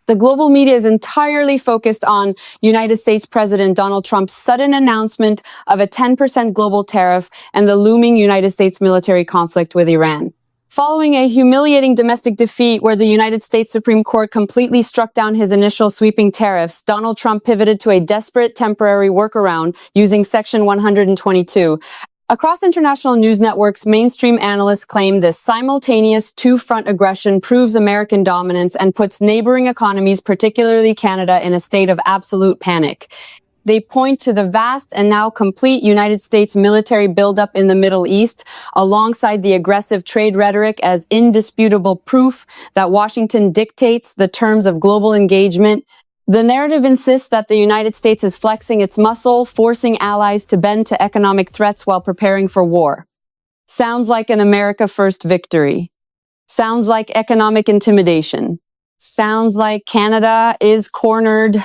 The global media is entirely focused on United States President Donald Trump's sudden announcement of a 10% global tariff and the looming United States military conflict with Iran. Following a humiliating domestic defeat where the United States Supreme Court completely struck down his initial sweeping tariffs, Donald Trump pivoted to a desperate temporary workaround using Section 122. Across international news networks, mainstream analysts claim this simultaneous two-front aggression proves American dominance and puts neighboring economies, particularly Canada, in a state of absolute panic. They point to the vast and now complete United States military buildup in the Middle East, alongside the aggressive trade rhetoric as indisputable proof that Washington dictates the terms of global engagement. The narrative insists that the United States is flexing its muscle, forcing allies to bend to economic threats while preparing for war. Sounds like an America First victory. Sounds like economic intimidation. Sounds like Canada is cornered.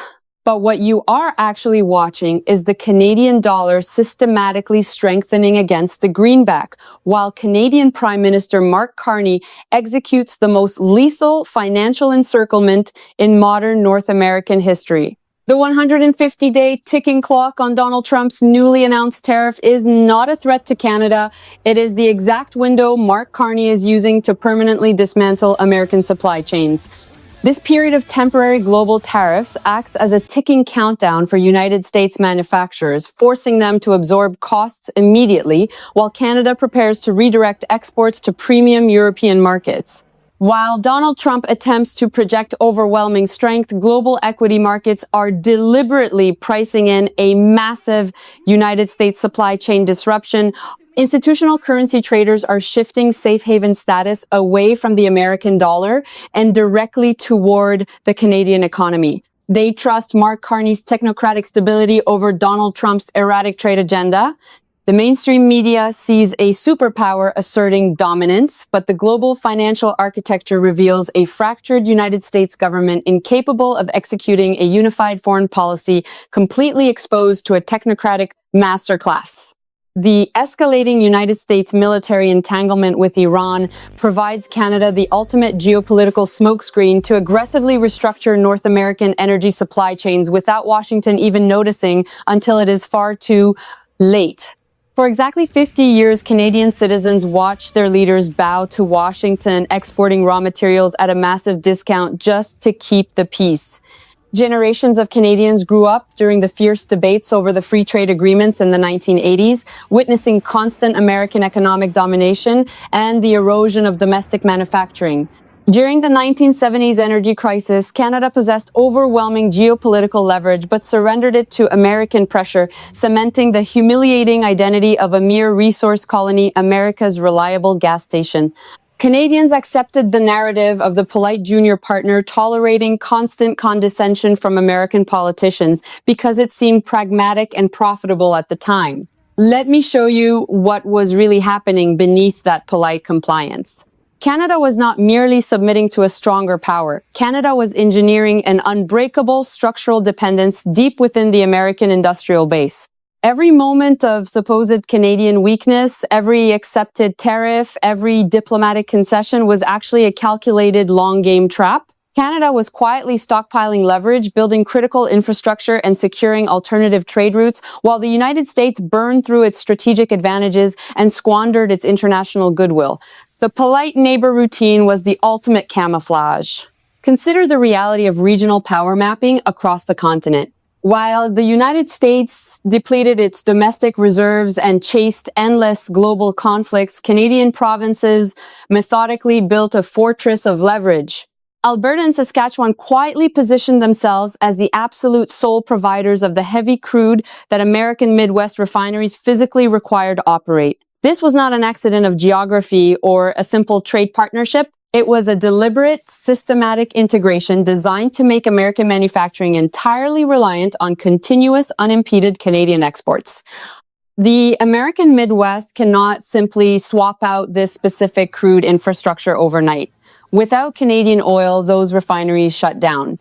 But what you are actually watching is the Canadian dollar systematically strengthening against the greenback, while Canadian Prime Minister Mark Carney executes the most lethal financial encirclement in modern North American history. The 150-day ticking clock on Donald Trump's newly announced tariff is not a threat to Canada. It is the exact window Mark Carney is using to permanently dismantle American supply chains. This period of temporary global tariffs acts as a ticking countdown for United States manufacturers, forcing them to absorb costs immediately, while Canada prepares to redirect exports to premium European markets. While Donald Trump attempts to project overwhelming strength, global equity markets are deliberately pricing in a massive United States supply chain disruption. Institutional currency traders are shifting safe haven status away from the American dollar and directly toward the Canadian economy. They trust Mark Carney's technocratic stability over Donald Trump's erratic trade agenda. The mainstream media sees a superpower asserting dominance, but the global financial architecture reveals a fractured United States government incapable of executing a unified foreign policy, completely exposed to a technocratic masterclass. The escalating United States military entanglement with Iran provides Canada the ultimate geopolitical smokescreen to aggressively restructure North American energy supply chains without Washington even noticing until it is far too late. For exactly 50 years, Canadian citizens watched their leaders bow to Washington, exporting raw materials at a massive discount just to keep the peace. Generations of Canadians grew up during the fierce debates over the free trade agreements in the 1980s, witnessing constant American economic domination and the erosion of domestic manufacturing. During the 1970s energy crisis, Canada possessed overwhelming geopolitical leverage but surrendered it to American pressure, cementing the humiliating identity of a mere resource colony, America's reliable gas station. Canadians accepted the narrative of the polite junior partner, tolerating constant condescension from American politicians because it seemed pragmatic and profitable at the time. Let me show you what was really happening beneath that polite compliance. Canada was not merely submitting to a stronger power. Canada was engineering an unbreakable structural dependence deep within the American industrial base. Every moment of supposed Canadian weakness, every accepted tariff, every diplomatic concession was actually a calculated long-game trap. Canada was quietly stockpiling leverage, building critical infrastructure, and securing alternative trade routes, while the United States burned through its strategic advantages and squandered its international goodwill. The polite neighbor routine was the ultimate camouflage. Consider the reality of regional power mapping across the continent. While the United States depleted its domestic reserves and chased endless global conflicts, Canadian provinces methodically built a fortress of leverage. Alberta and Saskatchewan quietly positioned themselves as the absolute sole providers of the heavy crude that American Midwest refineries physically required to operate. This was not an accident of geography or a simple trade partnership. It was a deliberate, systematic integration designed to make American manufacturing entirely reliant on continuous, unimpeded Canadian exports. The American Midwest cannot simply swap out this specific crude infrastructure overnight. Without Canadian oil, those refineries shut down.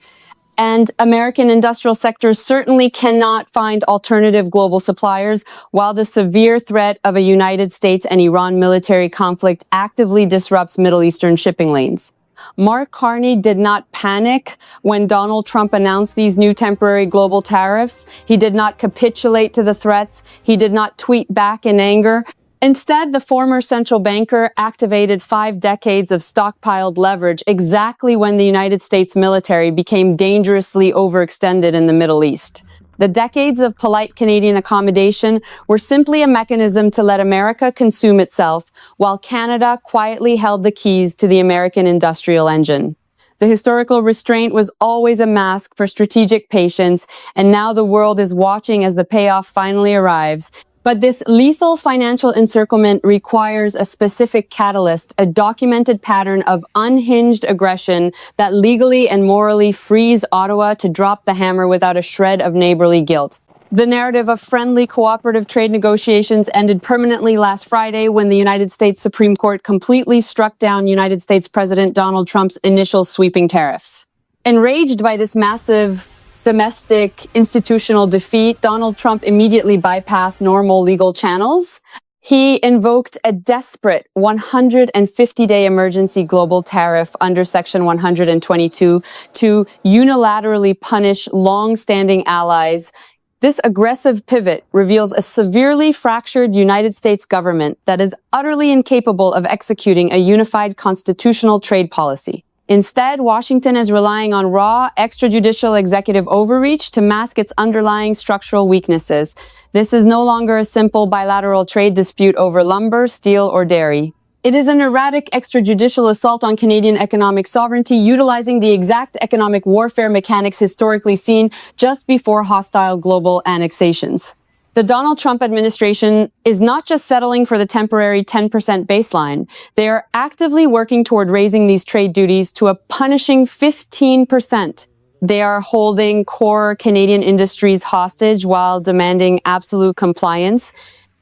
And American industrial sectors certainly cannot find alternative global suppliers, while the severe threat of a United States and Iran military conflict actively disrupts Middle Eastern shipping lanes. Mark Carney did not panic when Donald Trump announced these new temporary global tariffs. He did not capitulate to the threats. He did not tweet back in anger. Instead, the former central banker activated 5 decades of stockpiled leverage exactly when the United States military became dangerously overextended in the Middle East. The decades of polite Canadian accommodation were simply a mechanism to let America consume itself, while Canada quietly held the keys to the American industrial engine. The historical restraint was always a mask for strategic patience, and now the world is watching as the payoff finally arrives. But this lethal financial encirclement requires a specific catalyst, a documented pattern of unhinged aggression that legally and morally frees Ottawa to drop the hammer without a shred of neighborly guilt. The narrative of friendly cooperative trade negotiations ended permanently last Friday when the United States Supreme Court completely struck down United States President Donald Trump's initial sweeping tariffs. Enraged by this massive domestic institutional defeat, Donald Trump immediately bypassed normal legal channels. He invoked a desperate 150-day emergency global tariff under Section 122 to unilaterally punish long-standing allies. This aggressive pivot reveals a severely fractured United States government that is utterly incapable of executing a unified constitutional trade policy. Instead, Washington is relying on raw, extrajudicial executive overreach to mask its underlying structural weaknesses. This is no longer a simple bilateral trade dispute over lumber, steel, or dairy. It is an erratic extrajudicial assault on Canadian economic sovereignty, utilizing the exact economic warfare mechanics historically seen just before hostile global annexations. The Donald Trump administration is not just settling for the temporary 10% baseline. They are actively working toward raising these trade duties to a punishing 15%. They are holding core Canadian industries hostage while demanding absolute compliance.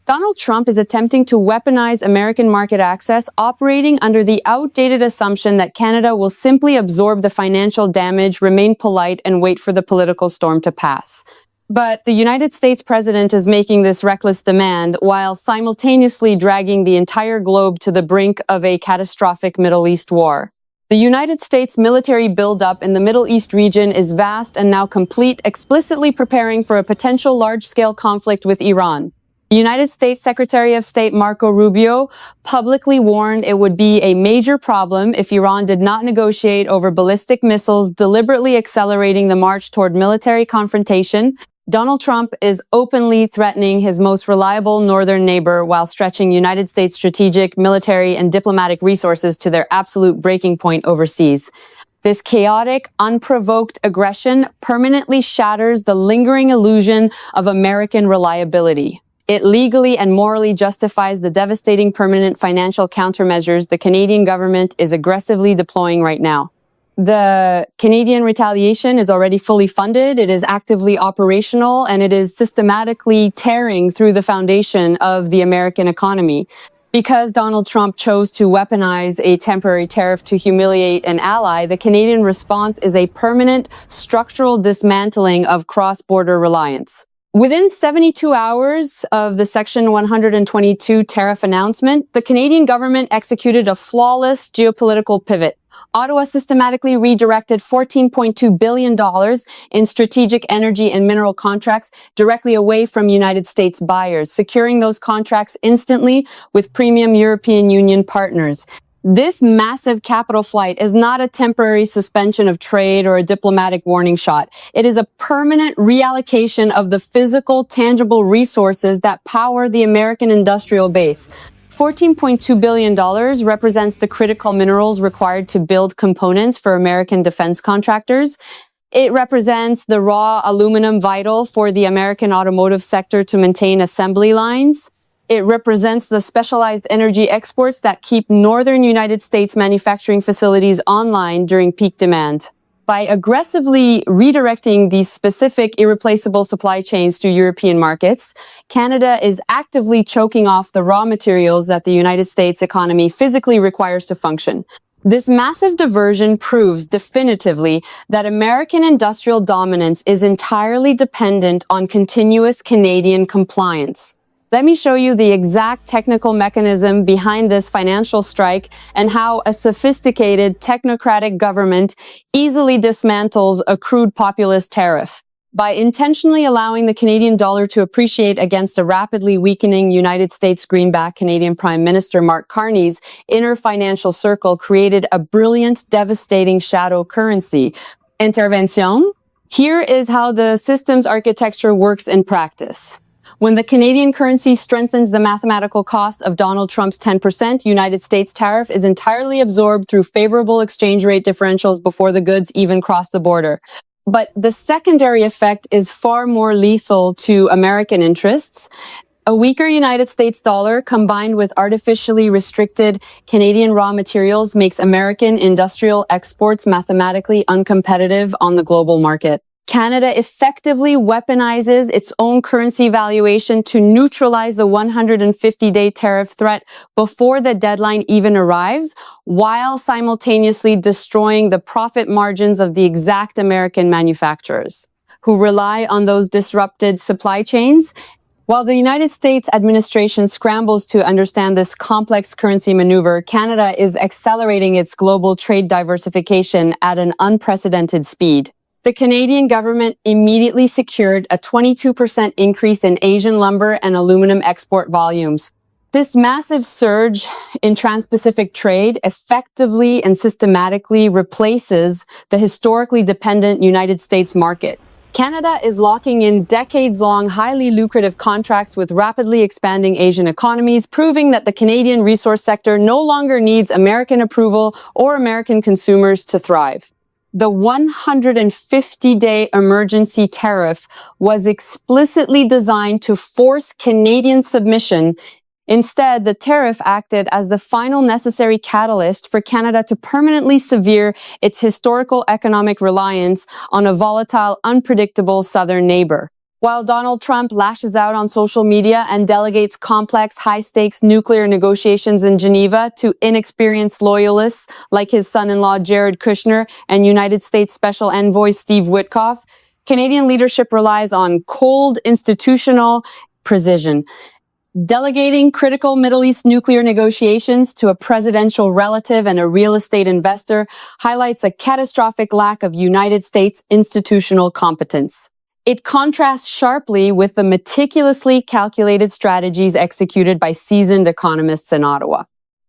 Donald Trump is attempting to weaponize American market access, operating under the outdated assumption that Canada will simply absorb the financial damage, remain polite, and wait for the political storm to pass. But the United States president is making this reckless demand while simultaneously dragging the entire globe to the brink of a catastrophic Middle East war. The United States military buildup in the Middle East region is vast and now complete, explicitly preparing for a potential large-scale conflict with Iran. United States Secretary of State Marco Rubio publicly warned it would be a major problem if Iran did not negotiate over ballistic missiles, deliberately accelerating the march toward military confrontation. Donald Trump is openly threatening his most reliable northern neighbor while stretching United States strategic, military, and diplomatic resources to their absolute breaking point overseas. This chaotic, unprovoked aggression permanently shatters the lingering illusion of American reliability. It legally and morally justifies the devastating permanent financial countermeasures the Canadian government is aggressively deploying right now. The Canadian retaliation is already fully funded, it is actively operational, and it is systematically tearing through the foundation of the American economy. Because Donald Trump chose to weaponize a temporary tariff to humiliate an ally, the Canadian response is a permanent structural dismantling of cross-border reliance. Within 72 hours of the Section 122 tariff announcement, the Canadian government executed a flawless geopolitical pivot. Ottawa systematically redirected $14.2 billion in strategic energy and mineral contracts directly away from United States buyers, securing those contracts instantly with premium European Union partners. This massive capital flight is not a temporary suspension of trade or a diplomatic warning shot. It is a permanent reallocation of the physical, tangible resources that power the American industrial base. $14.2 billion represents the critical minerals required to build components for American defense contractors. It represents the raw aluminum vital for the American automotive sector to maintain assembly lines. It represents the specialized energy exports that keep northern United States manufacturing facilities online during peak demand. By aggressively redirecting these specific irreplaceable supply chains to European markets, Canada is actively choking off the raw materials that the United States economy physically requires to function. This massive diversion proves definitively that American industrial dominance is entirely dependent on continuous Canadian compliance. Let me show you the exact technical mechanism behind this financial strike and how a sophisticated technocratic government easily dismantles a crude populist tariff. By intentionally allowing the Canadian dollar to appreciate against a rapidly weakening United States greenback, Canadian Prime Minister Mark Carney's inner financial circle created a brilliant, devastating shadow currency. Intervention? Here is how the system's architecture works in practice. When the Canadian currency strengthens, the mathematical cost of Donald Trump's 10% United States tariff is entirely absorbed through favorable exchange rate differentials before the goods even cross the border. But the secondary effect is far more lethal to American interests. A weaker United States dollar combined with artificially restricted Canadian raw materials makes American industrial exports mathematically uncompetitive on the global market. Canada effectively weaponizes its own currency valuation to neutralize the 150-day tariff threat before the deadline even arrives, while simultaneously destroying the profit margins of the exact American manufacturers who rely on those disrupted supply chains. While the United States administration scrambles to understand this complex currency maneuver, Canada is accelerating its global trade diversification at an unprecedented speed. The Canadian government immediately secured a 22% increase in Asian lumber and aluminum export volumes. This massive surge in trans-Pacific trade effectively and systematically replaces the historically dependent United States market. Canada is locking in decades-long, highly lucrative contracts with rapidly expanding Asian economies, proving that the Canadian resource sector no longer needs American approval or American consumers to thrive. The 150-day emergency tariff was explicitly designed to force Canadian submission. Instead, the tariff acted as the final necessary catalyst for Canada to permanently sever its historical economic reliance on a volatile, unpredictable southern neighbor. While Donald Trump lashes out on social media and delegates complex, high-stakes nuclear negotiations in Geneva to inexperienced loyalists like his son-in-law Jared Kushner and United States Special Envoy Steve Witkoff, Canadian leadership relies on cold institutional precision. Delegating critical Middle East nuclear negotiations to a presidential relative and a real estate investor highlights a catastrophic lack of United States institutional competence. It contrasts sharply with the meticulously calculated strategies executed by seasoned economists in Ottawa.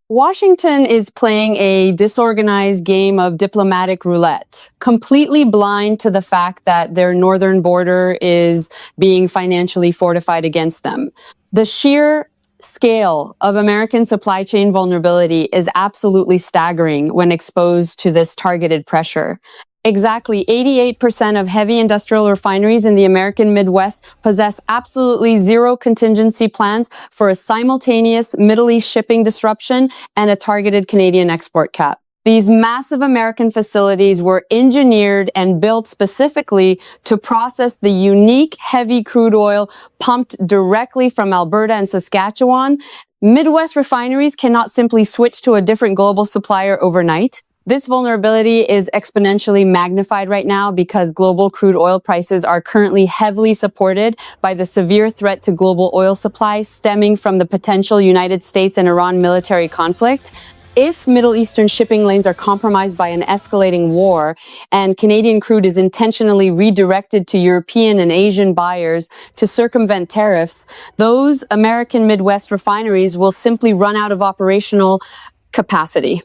Washington is playing a disorganized game of diplomatic roulette, completely blind to the fact that their northern border is being financially fortified against them. The sheer scale of American supply chain vulnerability is absolutely staggering when exposed to this targeted pressure. Exactly 88% of heavy industrial refineries in the American Midwest possess absolutely zero contingency plans for a simultaneous Middle East shipping disruption and a targeted Canadian export cap. These massive American facilities were engineered and built specifically to process the unique heavy crude oil pumped directly from Alberta and Saskatchewan. Midwest refineries cannot simply switch to a different global supplier overnight. This vulnerability is exponentially magnified right now because global crude oil prices are currently heavily supported by the severe threat to global oil supply stemming from the potential United States and Iran military conflict. If Middle Eastern shipping lanes are compromised by an escalating war and Canadian crude is intentionally redirected to European and Asian buyers to circumvent tariffs, those American Midwest refineries will simply run out of operational capacity.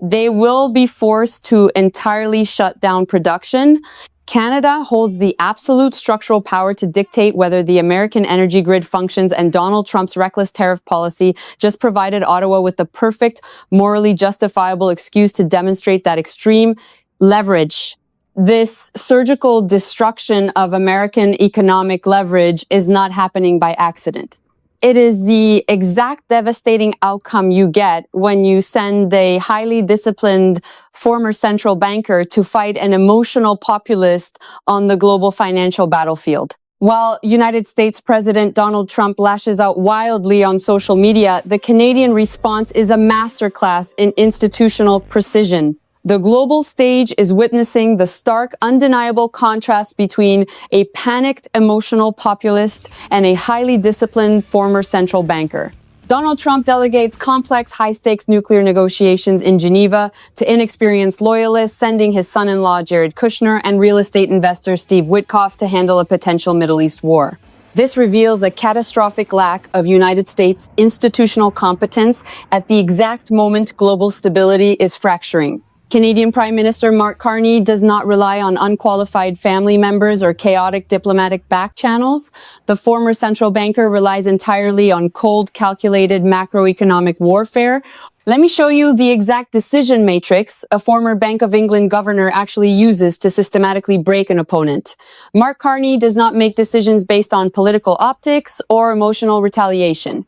They will be forced to entirely shut down production. Canada holds the absolute structural power to dictate whether the American energy grid functions, and Donald Trump's reckless tariff policy just provided Ottawa with the perfect, morally justifiable excuse to demonstrate that extreme leverage. This surgical destruction of American economic leverage is not happening by accident. It is the exact devastating outcome you get when you send a highly disciplined former central banker to fight an emotional populist on the global financial battlefield. While United States President Donald Trump lashes out wildly on social media, the Canadian response is a masterclass in institutional precision. The global stage is witnessing the stark, undeniable contrast between a panicked, emotional populist and a highly disciplined former central banker. Donald Trump delegates complex, high-stakes nuclear negotiations in Geneva to inexperienced loyalists, sending his son-in-law Jared Kushner and real estate investor Steve Witkoff to handle a potential Middle East war. This reveals a catastrophic lack of United States institutional competence at the exact moment global stability is fracturing. Canadian Prime Minister Mark Carney does not rely on unqualified family members or chaotic diplomatic back channels. The former central banker relies entirely on cold, calculated macroeconomic warfare. Let me show you the exact decision matrix a former Bank of England governor actually uses to systematically break an opponent. Mark Carney does not make decisions based on political optics or emotional retaliation.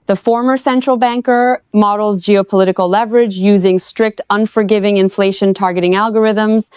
The former central banker models geopolitical leverage using strict, unforgiving inflation targeting algorithms.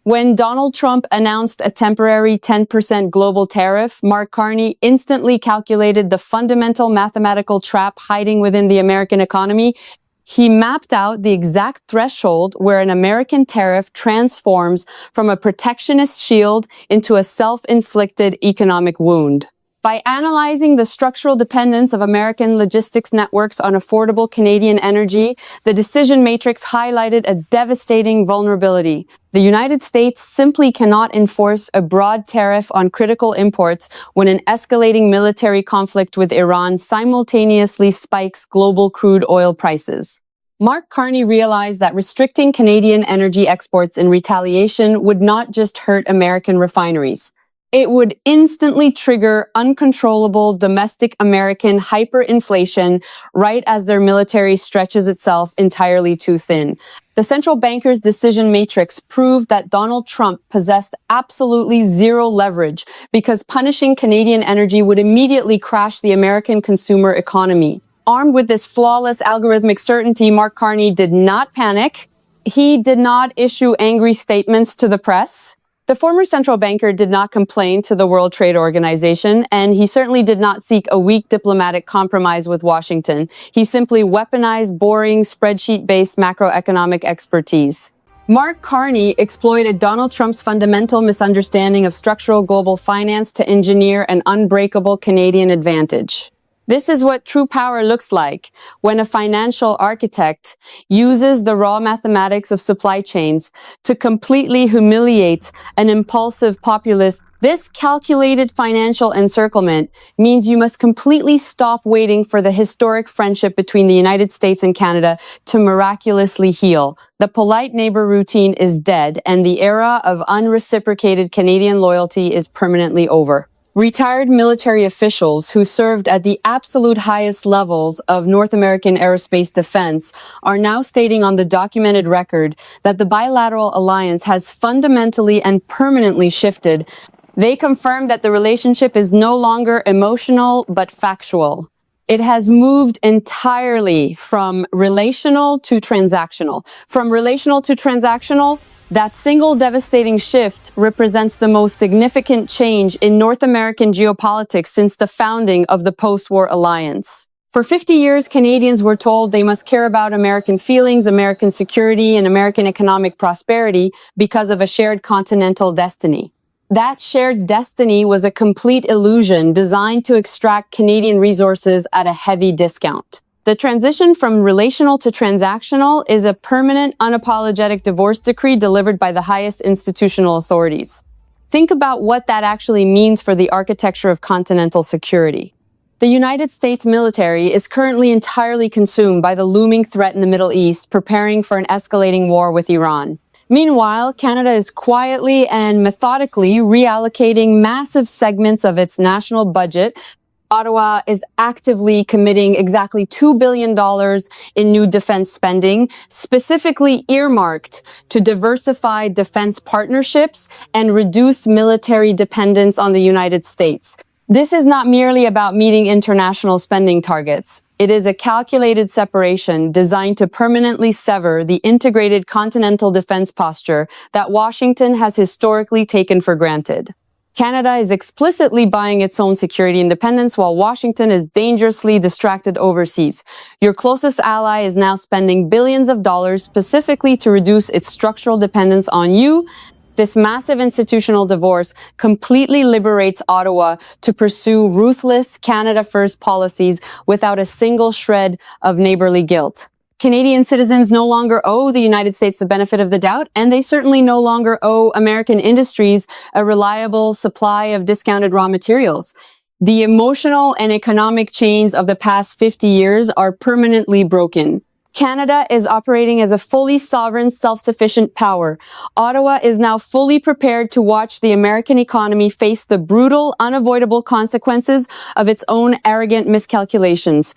When Donald Trump announced a temporary 10% global tariff, Mark Carney instantly calculated the fundamental mathematical trap hiding within the American economy. He mapped out the exact threshold where an American tariff transforms from a protectionist shield into a self-inflicted economic wound. By analyzing the structural dependence of American logistics networks on affordable Canadian energy, the decision matrix highlighted a devastating vulnerability. The United States simply cannot enforce a broad tariff on critical imports when an escalating military conflict with Iran simultaneously spikes global crude oil prices. Mark Carney realized that restricting Canadian energy exports in retaliation would not just hurt American refineries. It would instantly trigger uncontrollable domestic American hyperinflation right as their military stretches itself entirely too thin. The central banker's decision matrix proved that Donald Trump possessed absolutely zero leverage because punishing Canadian energy would immediately crash the American consumer economy. Armed with this flawless algorithmic certainty, Mark Carney did not panic. He did not issue angry statements to the press. The former central banker did not complain to the World Trade Organization, and he certainly did not seek a weak diplomatic compromise with Washington. He simply weaponized boring, spreadsheet-based macroeconomic expertise. Mark Carney exploited Donald Trump's fundamental misunderstanding of structural global finance to engineer an unbreakable Canadian advantage. This is what true power looks like when a financial architect uses the raw mathematics of supply chains to completely humiliate an impulsive populist. This calculated financial encirclement means you must completely stop waiting for the historic friendship between the United States and Canada to miraculously heal. The polite neighbor routine is dead, and the era of unreciprocated Canadian loyalty is permanently over. Retired military officials who served at the absolute highest levels of North American aerospace defense are now stating on the documented record that the bilateral alliance has fundamentally and permanently shifted. They confirm that the relationship is no longer emotional but factual. It has moved entirely from relational to transactional. From relational to transactional, that single devastating shift represents the most significant change in North American geopolitics since the founding of the post-war alliance. For 50 years, Canadians were told they must care about American feelings, American security, and American economic prosperity because of a shared continental destiny. That shared destiny was a complete illusion designed to extract Canadian resources at a heavy discount. The transition from relational to transactional is a permanent, unapologetic divorce decree delivered by the highest institutional authorities. Think about what that actually means for the architecture of continental security. The United States military is currently entirely consumed by the looming threat in the Middle East, preparing for an escalating war with Iran. Meanwhile, Canada is quietly and methodically reallocating massive segments of its national budget. Ottawa is actively committing exactly $2 billion in new defense spending, specifically earmarked to diversify defense partnerships and reduce military dependence on the United States. This is not merely about meeting international spending targets. It is a calculated separation designed to permanently sever the integrated continental defense posture that Washington has historically taken for granted. Canada is explicitly buying its own security independence while Washington is dangerously distracted overseas. Your closest ally is now spending billions of dollars specifically to reduce its structural dependence on you. This massive institutional divorce completely liberates Ottawa to pursue ruthless Canada First policies without a single shred of neighborly guilt. Canadian citizens no longer owe the United States the benefit of the doubt, and they certainly no longer owe American industries a reliable supply of discounted raw materials. The emotional and economic chains of the past 50 years are permanently broken. Canada is operating as a fully sovereign, self-sufficient power. Ottawa is now fully prepared to watch the American economy face the brutal, unavoidable consequences of its own arrogant miscalculations.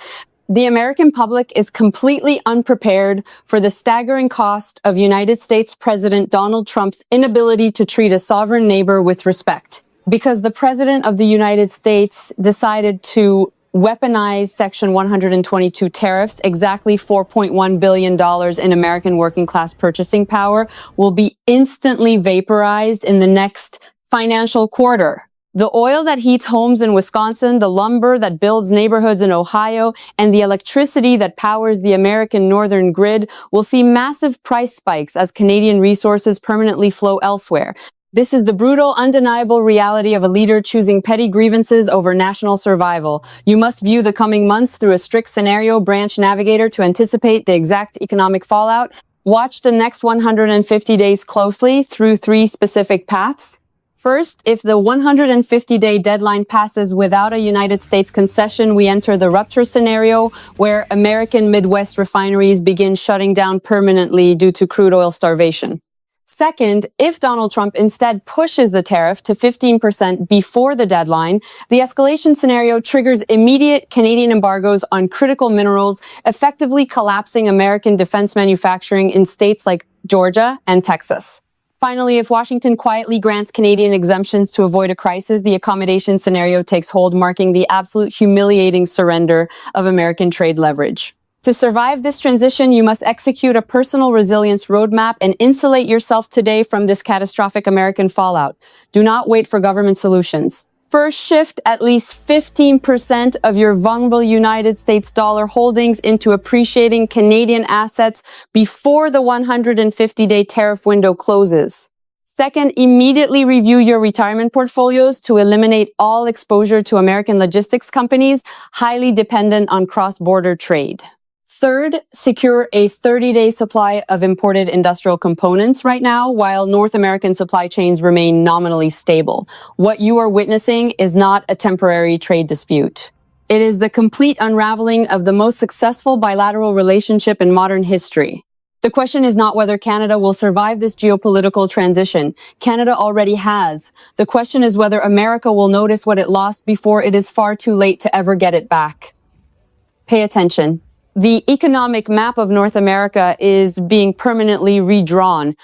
The American public is completely unprepared for the staggering cost of United States President Donald Trump's inability to treat a sovereign neighbor with respect. Because the President of the United States decided to weaponize Section 122 tariffs, exactly $4.1 billion in American working class purchasing power will be instantly vaporized in the next financial quarter. The oil that heats homes in Wisconsin, the lumber that builds neighborhoods in Ohio, and the electricity that powers the American northern grid will see massive price spikes as Canadian resources permanently flow elsewhere. This is the brutal, undeniable reality of a leader choosing petty grievances over national survival. You must view the coming months through a strict scenario branch navigator to anticipate the exact economic fallout. Watch the next 150 days closely through 3 specific paths. First, if the 150-day deadline passes without a United States concession, we enter the rupture scenario where American Midwest refineries begin shutting down permanently due to crude oil starvation. Second, if Donald Trump instead pushes the tariff to 15% before the deadline, the escalation scenario triggers immediate Canadian embargoes on critical minerals, effectively collapsing American defense manufacturing in states like Georgia and Texas. Finally, if Washington quietly grants Canadian exemptions to avoid a crisis, the accommodation scenario takes hold, marking the absolute humiliating surrender of American trade leverage. To survive this transition, you must execute a personal resilience roadmap and insulate yourself today from this catastrophic American fallout. Do not wait for government solutions. First, shift at least 15% of your vulnerable United States dollar holdings into appreciating Canadian assets before the 150-day tariff window closes. Second, immediately review your retirement portfolios to eliminate all exposure to American logistics companies highly dependent on cross-border trade. Third, secure a 30-day supply of imported industrial components right now while North American supply chains remain nominally stable. What you are witnessing is not a temporary trade dispute. It is the complete unraveling of the most successful bilateral relationship in modern history. The question is not whether Canada will survive this geopolitical transition. Canada already has. The question is whether America will notice what it lost before it is far too late to ever get it back. Pay attention. The economic map of North America is being permanently redrawn.